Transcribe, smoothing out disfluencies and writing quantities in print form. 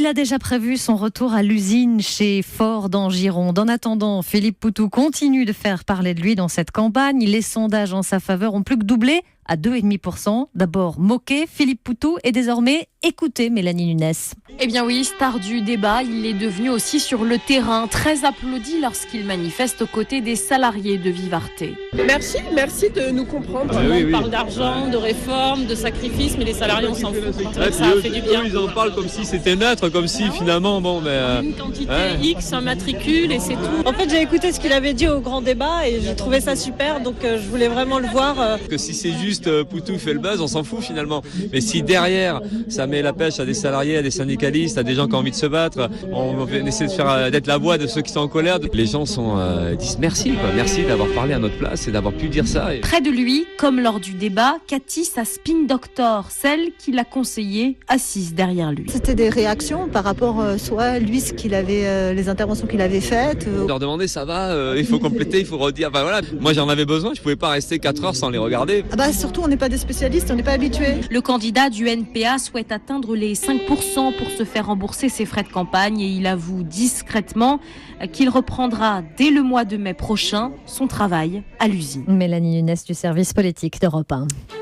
Il a déjà prévu son retour à l'usine chez Ford en Gironde. En attendant, Philippe Poutou continue de faire parler de lui dans cette campagne. Les sondages en sa faveur ont plus que doublé à 2,5%. D'abord moqué, Philippe Poutou est désormais écouté, Mélanie Nunes. Eh bien oui, star du débat, il est devenu aussi sur le terrain, très applaudi lorsqu'il manifeste aux côtés des salariés de Vivarté. Merci de nous comprendre. On parle d'argent, de réforme, de sacrifice, mais les salariés on s'en fout. Ça fait du bien. Ils en parlent comme si c'était neutre, comme si finalement, une quantité X, un matricule et c'est tout. En fait, j'ai écouté ce qu'il avait dit au grand débat et j'ai trouvé ça super, donc je voulais vraiment le voir. Que si c'est juste Poutou fait le buzz, on s'en fout finalement. Mais si derrière, ça met la pêche à des salariés, à des syndicalistes, à des gens qui ont envie de se battre, on essaie d'être la voix de ceux qui sont en colère. Les gens disent merci, quoi. Merci d'avoir parlé à notre place et d'avoir pu dire ça. Près de lui, comme lors du débat, Cathy, sa spin doctor, celle qui l'a conseillé, assise derrière lui. C'était des réactions par rapport soit lui ce qu'il avait, les interventions qu'il avait faites. Leur demander ça va, il faut compléter, il faut redire. Enfin voilà, moi j'en avais besoin, je pouvais pas rester 4 heures sans les regarder. Surtout on n'est pas des spécialistes, on n'est pas habitués. Le candidat du NPA souhaite atteindre les 5% pour se faire rembourser ses frais de campagne et il avoue discrètement qu'il reprendra dès le mois de mai prochain son travail à l'usine. Mélanie Nunes du service politique d'Europe 1.